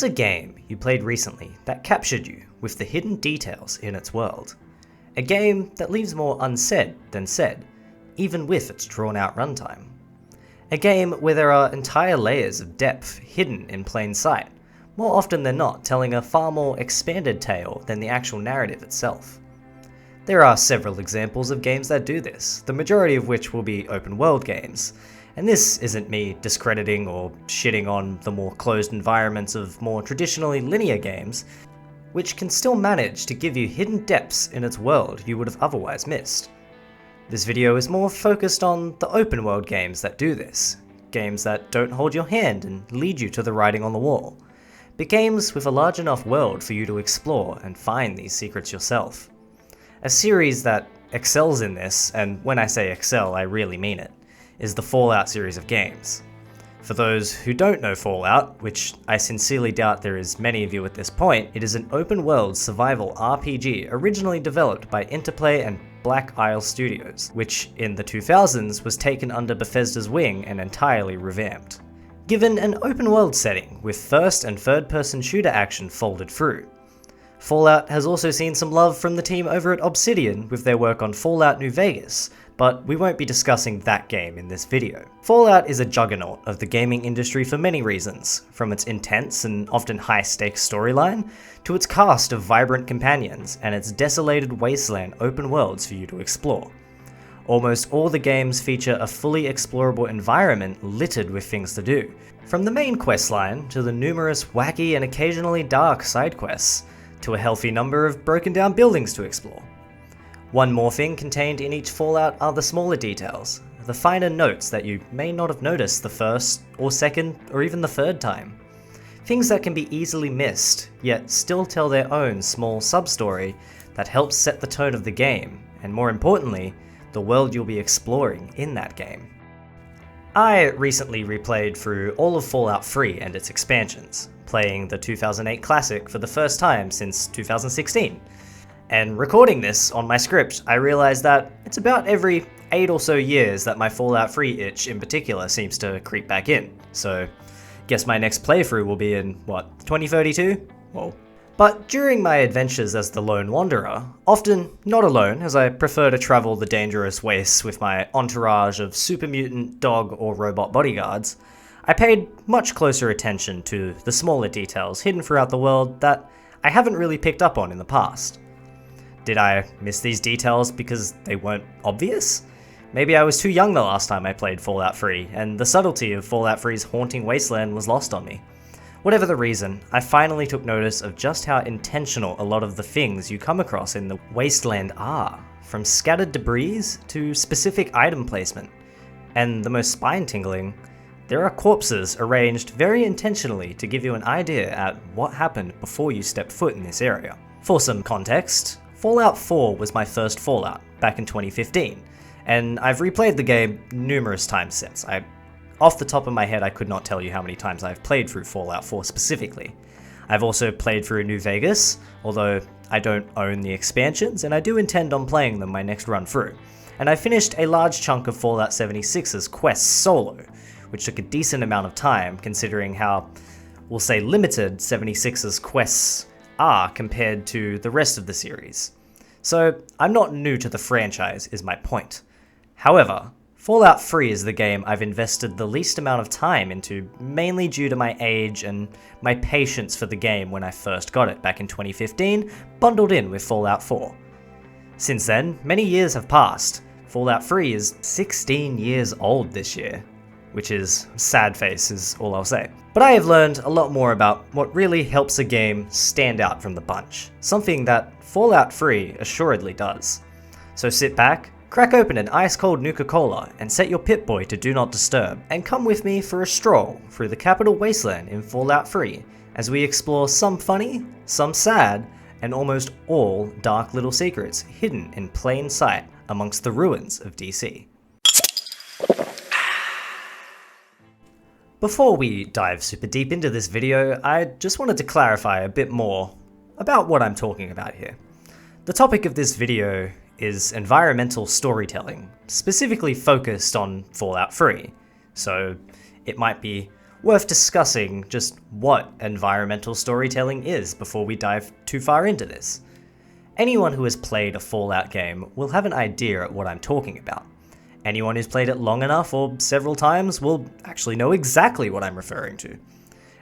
What's a game you played recently that captured you with the hidden details in its world? A game that leaves more unsaid than said, even with its drawn-out runtime. A game where there are entire layers of depth hidden in plain sight, more often than not telling a far more expanded tale than the actual narrative itself. There are several examples of games that do this, the majority of which will be open world games. And this isn't me discrediting or shitting on the more closed environments of more traditionally linear games, which can still manage to give you hidden depths in its world you would have otherwise missed. This video is more focused on the open world games that do this, games that don't hold your hand and lead you to the writing on the wall, but games with a large enough world for you to explore and find these secrets yourself. A series that excels in this, and when I say excel I really mean it, is the Fallout series of games. For those who don't know Fallout, which I sincerely doubt there is many of you at this point, it is an open world survival RPG originally developed by Interplay and Black Isle Studios, which in the 2000s was taken under Bethesda's wing and entirely revamped. Given an open world setting with first and third person shooter action folded through. Fallout has also seen some love from the team over at Obsidian with their work on Fallout New Vegas, but we won't be discussing that game in this video. Fallout is a juggernaut of the gaming industry for many reasons, from its intense and often high-stakes storyline, to its cast of vibrant companions, and its desolated wasteland open worlds for you to explore. Almost all the games feature a fully explorable environment littered with things to do, from the main questline to the numerous wacky and occasionally dark side quests, to a healthy number of broken down buildings to explore. One more thing contained in each Fallout are the smaller details, the finer notes that you may not have noticed the first, or second, or even the third time. Things that can be easily missed, yet still tell their own small sub-story that helps set the tone of the game, and more importantly, the world you'll be exploring in that game. I recently replayed through all of Fallout 3 and its expansions, playing the 2008 classic for the first time since 2016. And recording this on my script, I realized that it's about every 8 or so years that my Fallout 3 itch in particular seems to creep back in. So, guess my next playthrough will be in, 2032? Whoa. But during my adventures as the Lone Wanderer, often not alone as I prefer to travel the dangerous wastes with my entourage of super mutant dog or robot bodyguards, I paid much closer attention to the smaller details hidden throughout the world that I haven't really picked up on in the past. Did I miss these details because they weren't obvious? Maybe I was too young the last time I played Fallout 3, and the subtlety of Fallout 3's haunting wasteland was lost on me. Whatever the reason, I finally took notice of just how intentional a lot of the things you come across in the wasteland are, from scattered debris to specific item placement. And the most spine-tingling, there are corpses arranged very intentionally to give you an idea at what happened before you step foot in this area. For some context, Fallout 4 was my first Fallout, back in 2015, and I've replayed the game numerous times since. Off the top of my head, I could not tell you how many times I've played through Fallout 4 specifically. I've also played through New Vegas, although I don't own the expansions, and I do intend on playing them my next run through. And I finished a large chunk of Fallout 76's quests solo, which took a decent amount of time considering how, we'll say, limited 76's quests are compared to the rest of the series. So I'm not new to the franchise is my point. However, Fallout 3 is the game I've invested the least amount of time into, mainly due to my age and my patience for the game when I first got it back in 2015, bundled in with Fallout 4. Since then, many years have passed. Fallout 3 is 16 years old this year, which is sad face is all I'll say. But I have learned a lot more about what really helps a game stand out from the bunch, something that Fallout 3 assuredly does. So sit back, crack open an ice-cold Nuka-Cola, and set your Pip-Boy to Do Not Disturb, and come with me for a stroll through the capital wasteland in Fallout 3, as we explore some funny, some sad, and almost all dark little secrets hidden in plain sight amongst the ruins of DC. Before we dive super deep into this video, I just wanted to clarify a bit more about what I'm talking about here. The topic of this video is environmental storytelling, specifically focused on Fallout 3. So it might be worth discussing just what environmental storytelling is before we dive too far into this. Anyone who has played a Fallout game will have an idea at what I'm talking about. Anyone who's played it long enough or several times will actually know exactly what I'm referring to.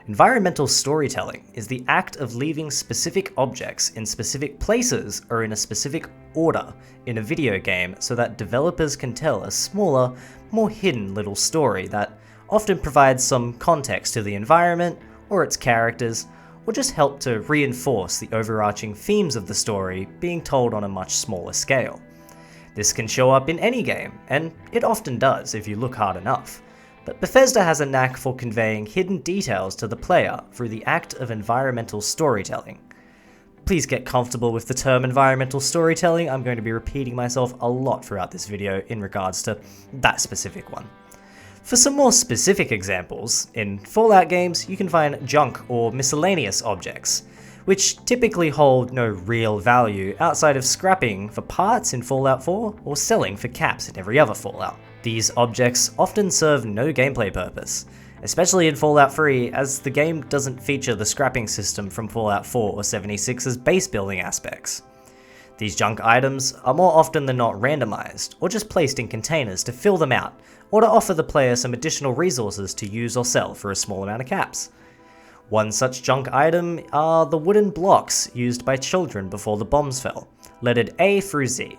Environmental storytelling is the act of leaving specific objects in specific places or in a specific order in a video game so that developers can tell a smaller, more hidden little story that often provides some context to the environment or its characters, or just help to reinforce the overarching themes of the story being told on a much smaller scale. This can show up in any game, and it often does if you look hard enough, but Bethesda has a knack for conveying hidden details to the player through the act of environmental storytelling. Please get comfortable with the term environmental storytelling. I'm going to be repeating myself a lot throughout this video in regards to that specific one. For some more specific examples, in Fallout games you can find junk or miscellaneous objects, which typically hold no real value outside of scrapping for parts in Fallout 4 or selling for caps in every other Fallout. These objects often serve no gameplay purpose, especially in Fallout 3 as the game doesn't feature the scrapping system from Fallout 4 or 76's base building aspects. These junk items are more often than not randomized, or just placed in containers to fill them out, or to offer the player some additional resources to use or sell for a small amount of caps. One such junk item are the wooden blocks used by children before the bombs fell, lettered A through Z.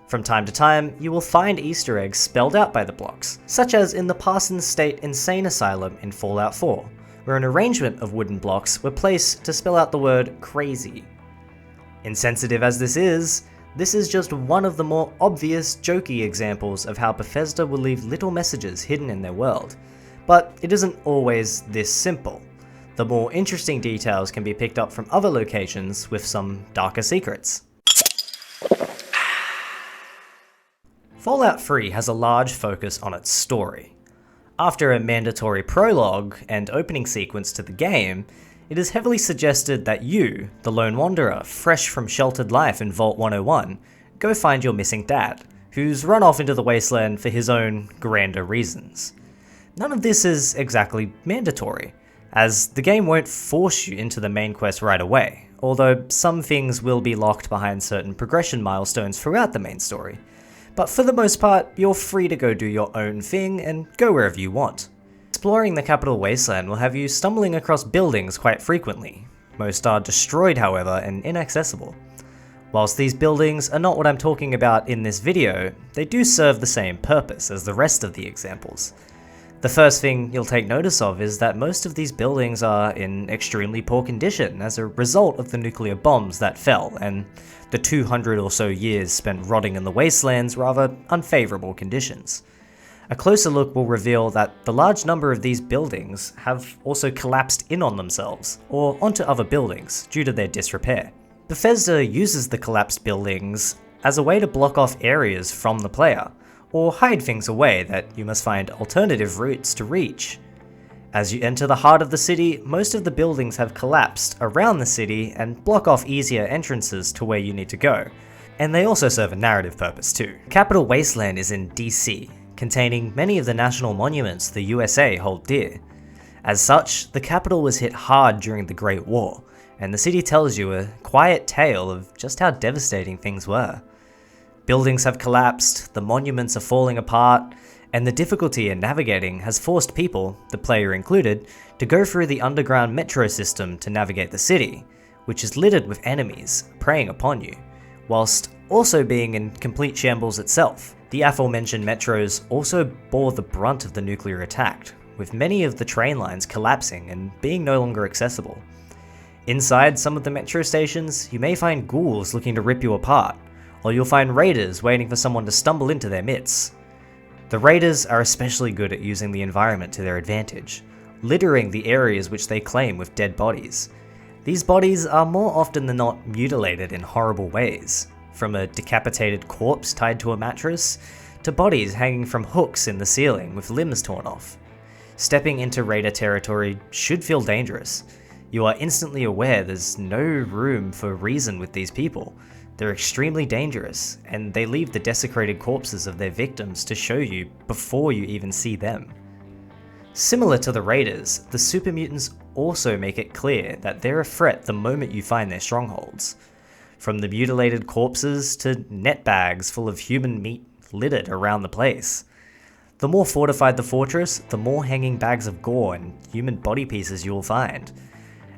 From time to time, you will find Easter eggs spelled out by the blocks, such as in the Parsons State Insane Asylum in Fallout 4, where an arrangement of wooden blocks were placed to spell out the word crazy. Insensitive as this is just one of the more obvious, jokey examples of how Bethesda will leave little messages hidden in their world. But it isn't always this simple. The more interesting details can be picked up from other locations with some darker secrets. Fallout 3 has a large focus on its story. After a mandatory prologue and opening sequence to the game, it is heavily suggested that you, the lone wanderer fresh from sheltered life in Vault 101, go find your missing dad, who's run off into the Wasteland for his own grander reasons. None of this is exactly mandatory, as the game won't force you into the main quest right away, although some things will be locked behind certain progression milestones throughout the main story. But for the most part, you're free to go do your own thing and go wherever you want. Exploring the capital Wasteland will have you stumbling across buildings quite frequently. Most are destroyed, however, and inaccessible. Whilst these buildings are not what I'm talking about in this video, they do serve the same purpose as the rest of the examples. The first thing you'll take notice of is that most of these buildings are in extremely poor condition as a result of the nuclear bombs that fell, and the 200 or so years spent rotting in the wasteland's rather unfavourable conditions. A closer look will reveal that the large number of these buildings have also collapsed in on themselves, or onto other buildings, due to their disrepair. Bethesda uses the collapsed buildings as a way to block off areas from the player, or hide things away that you must find alternative routes to reach. As you enter the heart of the city, most of the buildings have collapsed around the city and block off easier entrances to where you need to go, and they also serve a narrative purpose too. Capital Wasteland is in DC, containing many of the national monuments the USA hold dear. As such, the capital was hit hard during the Great War, and the city tells you a quiet tale of just how devastating things were. Buildings have collapsed, the monuments are falling apart, and the difficulty in navigating has forced people, the player included, to go through the underground metro system to navigate the city, which is littered with enemies preying upon you, whilst also being in complete shambles itself. The aforementioned metros also bore the brunt of the nuclear attack, with many of the train lines collapsing and being no longer accessible. Inside some of the metro stations, you may find ghouls looking to rip you apart, or you'll find raiders waiting for someone to stumble into their midst. The raiders are especially good at using the environment to their advantage, littering the areas which they claim with dead bodies. These bodies are more often than not mutilated in horrible ways, from a decapitated corpse tied to a mattress, to bodies hanging from hooks in the ceiling with limbs torn off. Stepping into raider territory should feel dangerous. You are instantly aware there's no room for reason with these people. They're extremely dangerous, and they leave the desecrated corpses of their victims to show you before you even see them. Similar to the Raiders, the super mutants also make it clear that they're a threat the moment you find their strongholds. From the mutilated corpses to net bags full of human meat littered around the place. The more fortified the fortress, the more hanging bags of gore and human body pieces you'll find.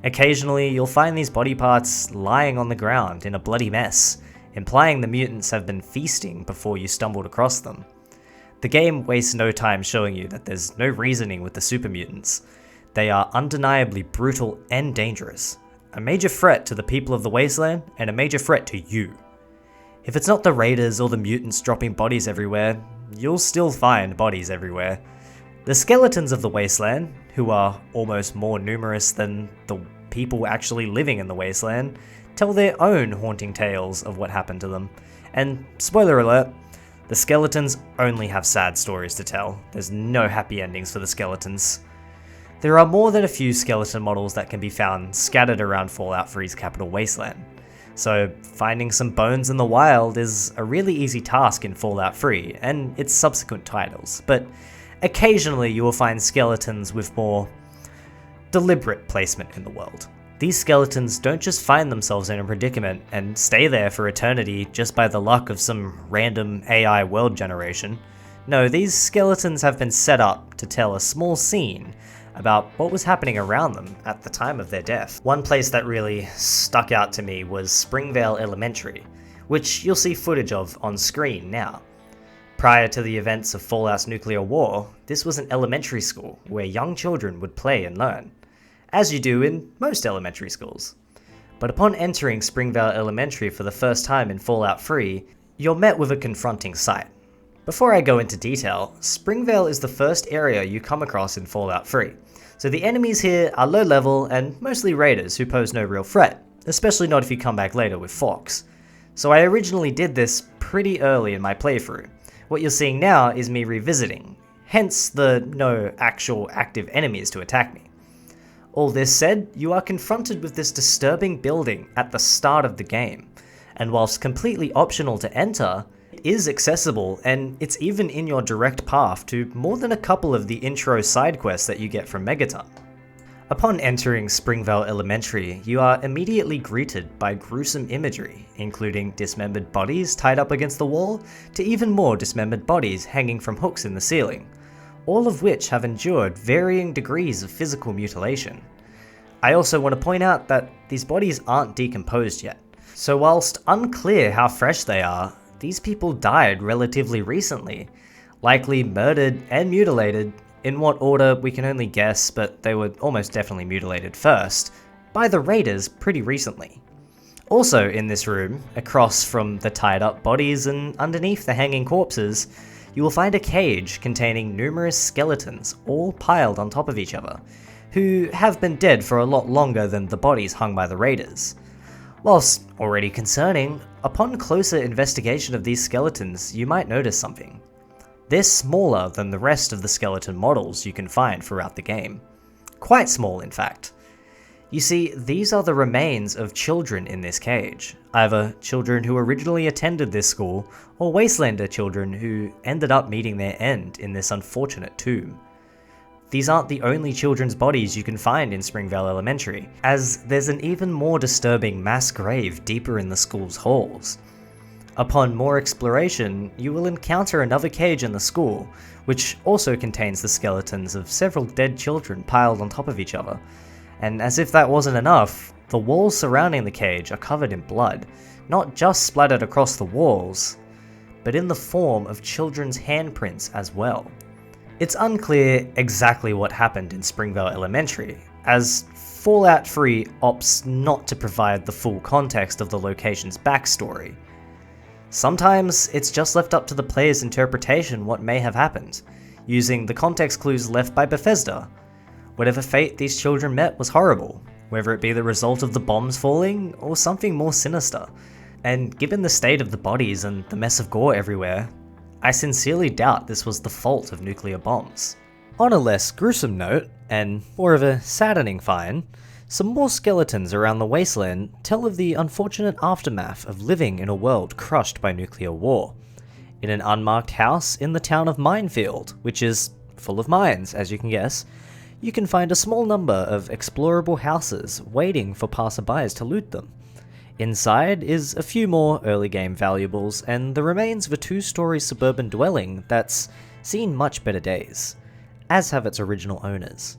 Occasionally, you'll find these body parts lying on the ground in a bloody mess, implying the mutants have been feasting before you stumbled across them. The game wastes no time showing you that there's no reasoning with the super mutants. They are undeniably brutal and dangerous, a major threat to the people of the Wasteland and a major threat to you. If it's not the Raiders or the mutants dropping bodies everywhere, you'll still find bodies everywhere. The skeletons of the Wasteland, who are almost more numerous than the people actually living in the Wasteland, tell their own haunting tales of what happened to them. And spoiler alert, the skeletons only have sad stories to tell. There's no happy endings for the skeletons. There are more than a few skeleton models that can be found scattered around Fallout 3's capital Wasteland. So finding some bones in the wild is a really easy task in Fallout 3 and its subsequent titles, but occasionally you will find skeletons with more deliberate placement in the world. These skeletons don't just find themselves in a predicament and stay there for eternity just by the luck of some random AI world generation. No, these skeletons have been set up to tell a small scene about what was happening around them at the time of their death. One place that really stuck out to me was Springvale Elementary, which you'll see footage of on screen now. Prior to the events of Fallout's nuclear war, this was an elementary school where young children would play and learn, as you do in most elementary schools. But upon entering Springvale Elementary for the first time in Fallout 3, you're met with a confronting sight. Before I go into detail, Springvale is the first area you come across in Fallout 3, so the enemies here are low level and mostly raiders who pose no real threat, especially not if you come back later with Fox. So I originally did this pretty early in my playthrough. What you're seeing now is me revisiting, hence the no actual active enemies to attack me. All this said, you are confronted with this disturbing building at the start of the game, and whilst completely optional to enter, it is accessible and it's even in your direct path to more than a couple of the intro side quests that you get from Megaton. Upon entering Springvale Elementary, you are immediately greeted by gruesome imagery, including dismembered bodies tied up against the wall, to even more dismembered bodies hanging from hooks in the ceiling, all of which have endured varying degrees of physical mutilation. I also want to point out that these bodies aren't decomposed yet, so whilst unclear how fresh they are, these people died relatively recently, likely murdered and mutilated. In what order we can only guess, but they were almost definitely mutilated first, by the Raiders pretty recently. Also in this room, across from the tied up bodies and underneath the hanging corpses, you will find a cage containing numerous skeletons all piled on top of each other, who have been dead for a lot longer than the bodies hung by the Raiders. Whilst already concerning, upon closer investigation of these skeletons, you might notice something. They're smaller than the rest of the skeleton models you can find throughout the game. Quite small, in fact. You see, these are the remains of children in this cage, either children who originally attended this school, or Wastelander children who ended up meeting their end in this unfortunate tomb. These aren't the only children's bodies you can find in Springvale Elementary, as there's an even more disturbing mass grave deeper in the school's halls. Upon more exploration, you will encounter another cage in the school, which also contains the skeletons of several dead children piled on top of each other. And as if that wasn't enough, the walls surrounding the cage are covered in blood, not just splattered across the walls, but in the form of children's handprints as well. It's unclear exactly what happened in Springvale Elementary, as Fallout 3 opts not to provide the full context of the location's backstory. Sometimes it's just left up to the player's interpretation what may have happened, using the context clues left by Bethesda. Whatever fate these children met was horrible, whether it be the result of the bombs falling or something more sinister. And given the state of the bodies and the mess of gore everywhere, I sincerely doubt this was the fault of nuclear bombs. On a less gruesome note, and more of a saddening find, some more skeletons around the Wasteland tell of the unfortunate aftermath of living in a world crushed by nuclear war, in an unmarked house in the town of Minefield, which is full of mines, as you can guess, you can find a small number of explorable houses waiting for passerbys to loot them. Inside is a few more early game valuables and the remains of a 2-story suburban dwelling that's seen much better days, as have its original owners.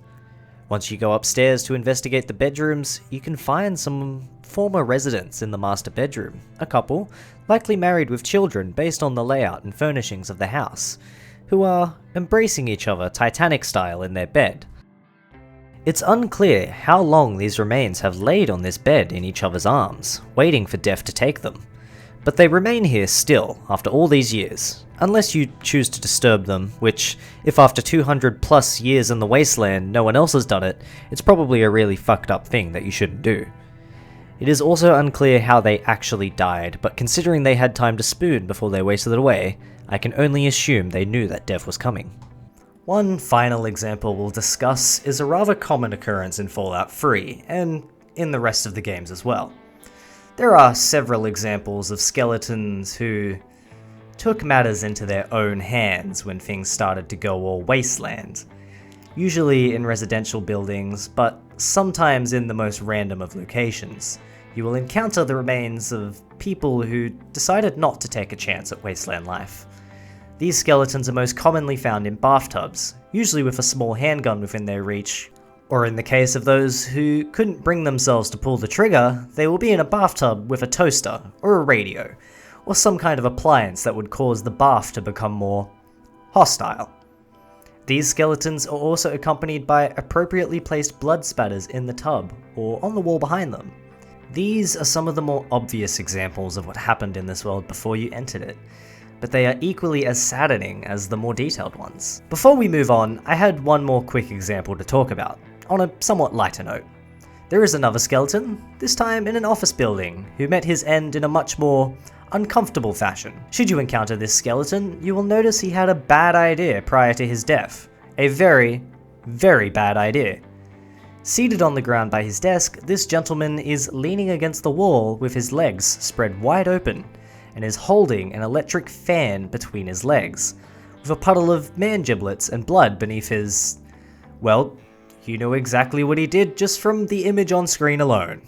Once you go upstairs to investigate the bedrooms, you can find some former residents in the master bedroom, a couple, likely married with children based on the layout and furnishings of the house, who are embracing each other Titanic style in their bed. It's unclear how long these remains have laid on this bed in each other's arms, waiting for death to take them, but they remain here still after all these years, unless you choose to disturb them, which, if after 200 plus years in the Wasteland no one else has done it, it's probably a really fucked up thing that you shouldn't do. It is also unclear how they actually died, but considering they had time to spoon before they wasted it away, I can only assume they knew that death was coming. One final example we'll discuss is a rather common occurrence in Fallout 3, and in the rest of the games as well. There are several examples of skeletons who took matters into their own hands when things started to go all wasteland. Usually in residential buildings, but sometimes in the most random of locations. You will encounter the remains of people who decided not to take a chance at wasteland life. These skeletons are most commonly found in bathtubs, usually with a small handgun within their reach, or in the case of those who couldn't bring themselves to pull the trigger, they will be in a bathtub with a toaster, or a radio, or some kind of appliance that would cause the bath to become more hostile. These skeletons are also accompanied by appropriately placed blood spatters in the tub, or on the wall behind them. These are some of the more obvious examples of what happened in this world before you entered it, but they are equally as saddening as the more detailed ones. Before we move on, I had one more quick example to talk about, on a somewhat lighter note. There is another skeleton, this time in an office building, who met his end in a much more uncomfortable fashion. Should you encounter this skeleton, you will notice he had a bad idea prior to his death. A very, very bad idea. Seated on the ground by his desk, this gentleman is leaning against the wall with his legs spread wide open, and is holding an electric fan between his legs, with a puddle of man giblets and blood beneath his... well, you know exactly what he did just from the image on screen alone.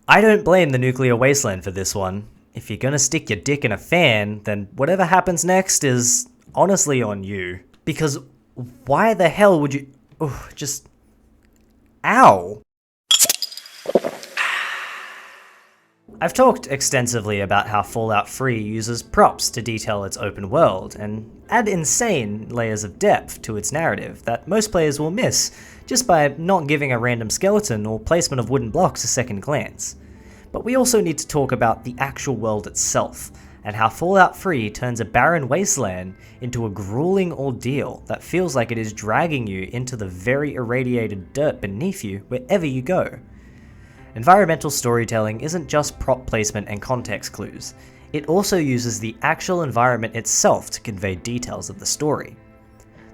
I don't blame the nuclear wasteland for this one. If you're gonna stick your dick in a fan, then whatever happens next is honestly on you. Because why the hell would you... just... ow! I've talked extensively about how Fallout 3 uses props to detail its open world, and add insane layers of depth to its narrative that most players will miss just by not giving a random skeleton or placement of wooden blocks a second glance. But we also need to talk about the actual world itself, and how Fallout 3 turns a barren wasteland into a grueling ordeal that feels like it is dragging you into the very irradiated dirt beneath you wherever you go. Environmental storytelling isn't just prop placement and context clues, it also uses the actual environment itself to convey details of the story.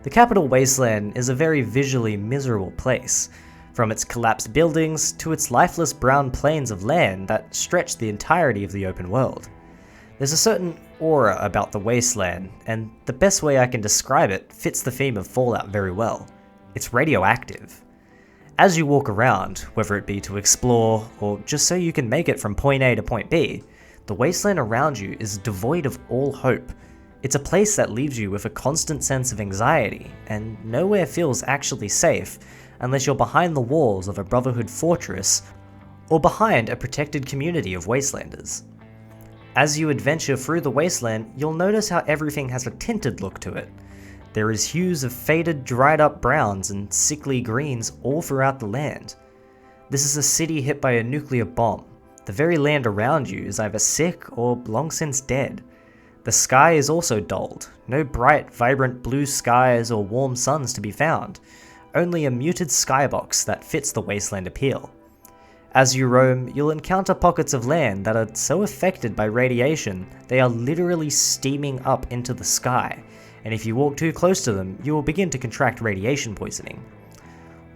The capital Wasteland is a very visually miserable place, from its collapsed buildings to its lifeless brown plains of land that stretch the entirety of the open world. There's a certain aura about the Wasteland, and the best way I can describe it fits the theme of Fallout very well. It's radioactive. As you walk around, whether it be to explore or just so you can make it from point A to point B, the wasteland around you is devoid of all hope. It's a place that leaves you with a constant sense of anxiety, and nowhere feels actually safe unless you're behind the walls of a Brotherhood fortress or behind a protected community of wastelanders. As you adventure through the wasteland, you'll notice how everything has a tinted look to it. There is hues of faded, dried up browns and sickly greens all throughout the land. This is a city hit by a nuclear bomb. The very land around you is either sick or long since dead. The sky is also dulled, no bright, vibrant blue skies or warm suns to be found, only a muted skybox that fits the wasteland appeal. As you roam, you'll encounter pockets of land that are so affected by radiation they are literally steaming up into the sky, and if you walk too close to them, you will begin to contract radiation poisoning.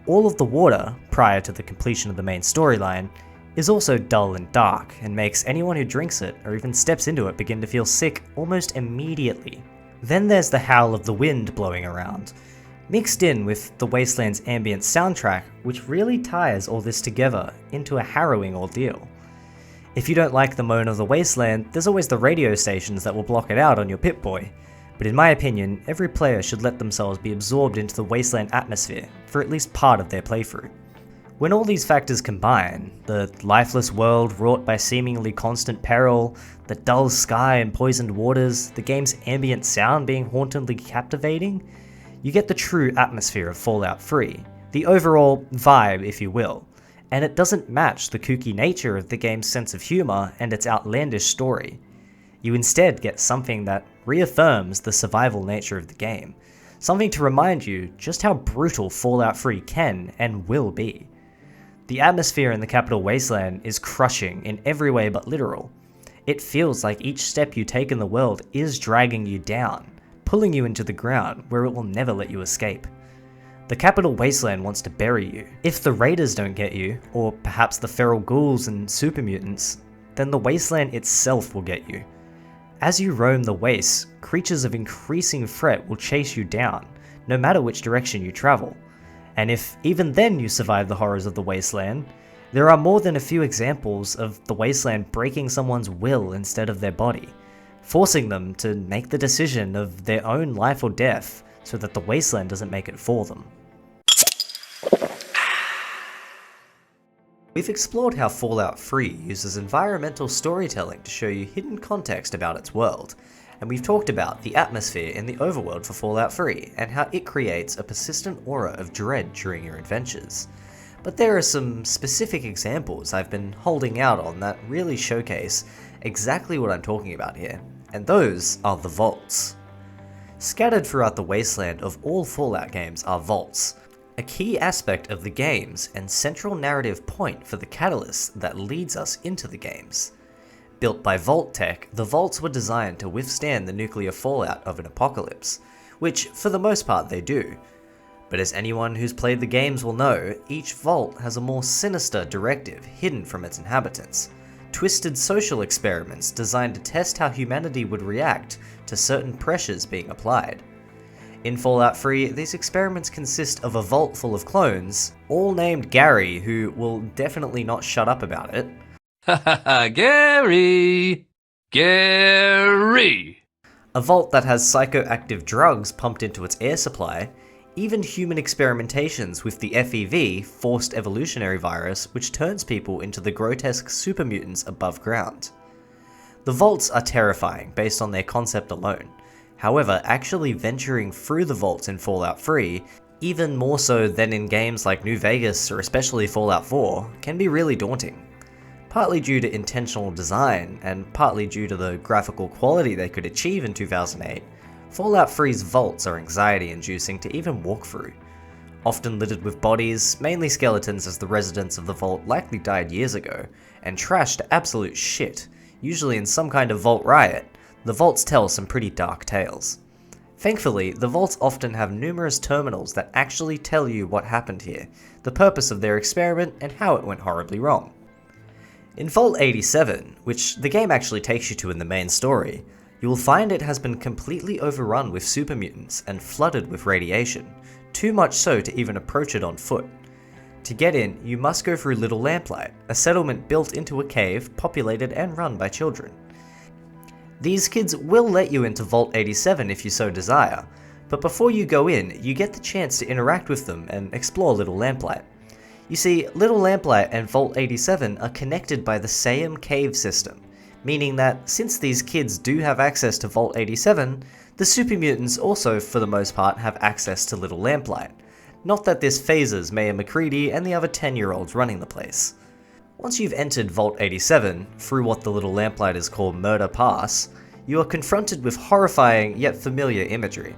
All of the water, prior to the completion of the main storyline, is also dull and dark, and makes anyone who drinks it or even steps into it begin to feel sick almost immediately. Then there's the howl of the wind blowing around. mixed in with the Wasteland's ambient soundtrack, which really ties all this together into a harrowing ordeal. If you don't like the moan of the Wasteland, there's always the radio stations that will block it out on your Pip-Boy, but in my opinion, every player should let themselves be absorbed into the Wasteland atmosphere for at least part of their playthrough. When all these factors combine, the lifeless world wrought by seemingly constant peril, the dull sky and poisoned waters, the game's ambient sound being hauntingly captivating, you get the true atmosphere of Fallout 3, the overall vibe if you will, and it doesn't match the kooky nature of the game's sense of humour and its outlandish story. You instead get something that reaffirms the survival nature of the game, something to remind you just how brutal Fallout 3 can and will be. The atmosphere in the capital Wasteland is crushing in every way but literal. It feels like each step you take in the world is dragging you down, pulling you into the ground where it will never let you escape. The capital Wasteland wants to bury you. If the raiders don't get you, or perhaps the feral ghouls and super mutants, then the Wasteland itself will get you. As you roam the wastes, creatures of increasing threat will chase you down, no matter which direction you travel. And if even then you survive the horrors of the Wasteland, there are more than a few examples of the Wasteland breaking someone's will instead of their body, forcing them to make the decision of their own life or death so that the Wasteland doesn't make it for them. We've explored how Fallout 3 uses environmental storytelling to show you hidden context about its world, and we've talked about the atmosphere in the overworld for Fallout 3 and how it creates a persistent aura of dread during your adventures. But there are some specific examples I've been holding out on that really showcase exactly what I'm talking about here, and those are the vaults. Scattered throughout the Wasteland of all Fallout games are vaults, a key aspect of the games and central narrative point for the catalyst that leads us into the games. Built by Vault Tech, the vaults were designed to withstand the nuclear fallout of an apocalypse, which for the most part they do. But as anyone who's played the games will know, each vault has a more sinister directive hidden from its inhabitants, twisted social experiments designed to test how humanity would react to certain pressures being applied. In Fallout 3, these experiments consist of a vault full of clones, all named Gary, who will definitely not shut up about it. Gary! Gary! A vault that has psychoactive drugs pumped into its air supply, even human experimentations with the FEV, Forced Evolutionary Virus, which turns people into the grotesque super mutants above ground. The vaults are terrifying based on their concept alone. However, actually venturing through the vaults in Fallout 3, even more so than in games like New Vegas or especially Fallout 4, can be really daunting. Partly due to intentional design, and partly due to the graphical quality they could achieve in 2008, Fallout 3's vaults are anxiety-inducing to even walk through. Often littered with bodies, mainly skeletons as the residents of the vault likely died years ago, and trashed to absolute shit, usually in some kind of vault riot, the vaults tell some pretty dark tales. Thankfully, the vaults often have numerous terminals that actually tell you what happened here, the purpose of their experiment, and how it went horribly wrong. In Vault 87, which the game actually takes you to in the main story, you will find it has been completely overrun with super mutants and flooded with radiation, too much so to even approach it on foot. To get in, you must go through Little Lamplight, a settlement built into a cave populated and run by children. These kids will let you into Vault 87 if you so desire, but before you go in, you get the chance to interact with them and explore Little Lamplight. You see, Little Lamplight and Vault 87 are connected by the same cave system, meaning that since these kids do have access to Vault 87, the super mutants also, for the most part, have access to Little Lamplight. Not that this phases Mayor McCready and the other 10-year-olds running the place. Once you've entered Vault 87, through what the Little Lamplighters call Murder Pass, you are confronted with horrifying yet familiar imagery.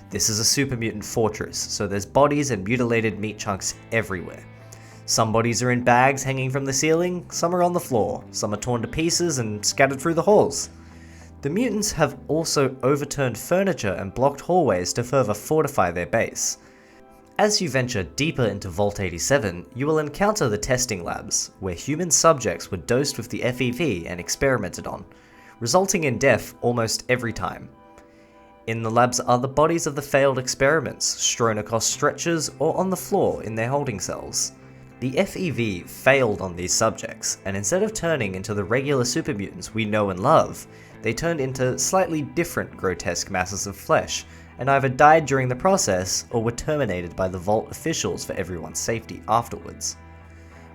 This is a super mutant fortress, so there's bodies and mutilated meat chunks everywhere. Some bodies are in bags hanging from the ceiling, some are on the floor, some are torn to pieces and scattered through the halls. The mutants have also overturned furniture and blocked hallways to further fortify their base. As you venture deeper into Vault 87, you will encounter the testing labs, where human subjects were dosed with the FEV and experimented on, resulting in death almost every time. In the labs are the bodies of the failed experiments, strewn across stretchers or on the floor in their holding cells. The FEV failed on these subjects, and instead of turning into the regular super mutants we know and love, they turned into slightly different grotesque masses of flesh, and either died during the process or were terminated by the Vault officials for everyone's safety afterwards.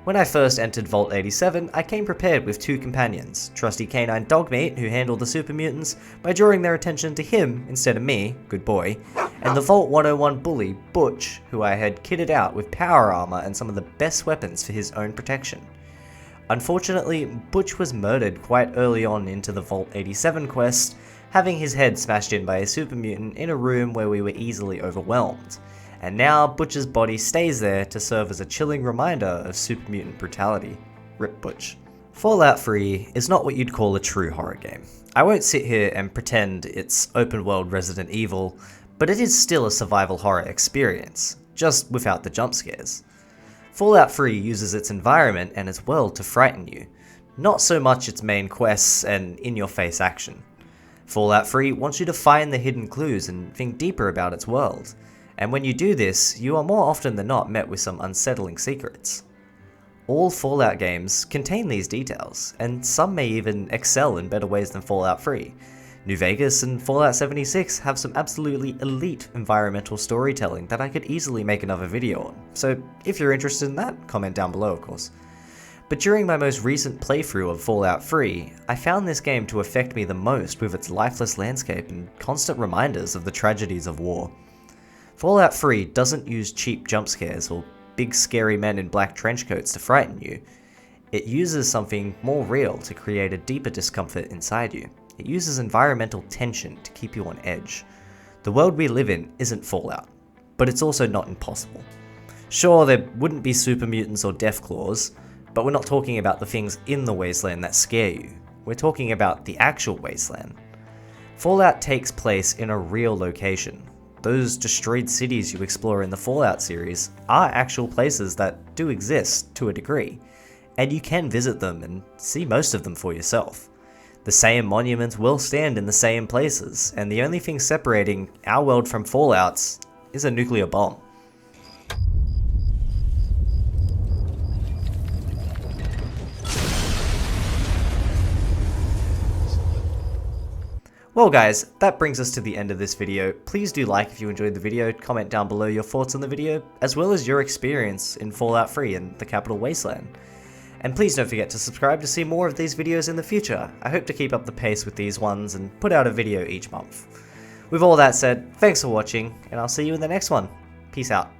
When I first entered Vault 87, I came prepared with 2 companions, trusty canine Dogmeat, who handled the super mutants by drawing their attention to him instead of me, good boy, and the Vault 101 bully, Butch, who I had kitted out with power armor and some of the best weapons for his own protection. Unfortunately, Butch was murdered quite early on into the Vault 87 quest, having his head smashed in by a super mutant in a room where we were easily overwhelmed. And now Butch's body stays there to serve as a chilling reminder of super mutant brutality. Rip Butch. Fallout 3 is not what you'd call a true horror game. I won't sit here and pretend it's open world Resident Evil, but it is still a survival horror experience, just without the jump scares. Fallout 3 uses its environment and its world to frighten you, not so much its main quests and in-your-face action. Fallout 3 wants you to find the hidden clues and think deeper about its world, and when you do this, you are more often than not met with some unsettling secrets. All Fallout games contain these details, and some may even excel in better ways than Fallout 3. New Vegas and Fallout 76 have some absolutely elite environmental storytelling that I could easily make another video on, so if you're interested in that, comment down below of course. But during my most recent playthrough of Fallout 3, I found this game to affect me the most with its lifeless landscape and constant reminders of the tragedies of war. Fallout 3 doesn't use cheap jump scares or big scary men in black trench coats to frighten you. It uses something more real to create a deeper discomfort inside you. It uses environmental tension to keep you on edge. The world we live in isn't Fallout, but it's also not impossible. Sure, there wouldn't be super mutants or deathclaws, but we're not talking about the things in the Wasteland that scare you. We're talking about the actual Wasteland. Fallout takes place in a real location. Those destroyed cities you explore in the Fallout series are actual places that do exist to a degree, and you can visit them and see most of them for yourself. The same monuments will stand in the same places, and the only thing separating our world from Fallout's is a nuclear bomb. Well guys, that brings us to the end of this video. Please do like if you enjoyed the video, comment down below your thoughts on the video, as well as your experience in Fallout 3 and the capital Wasteland. And please don't forget to subscribe to see more of these videos in the future. I hope to keep up the pace with these ones and put out a video each month. With all that said, thanks for watching, and I'll see you in the next one. Peace out.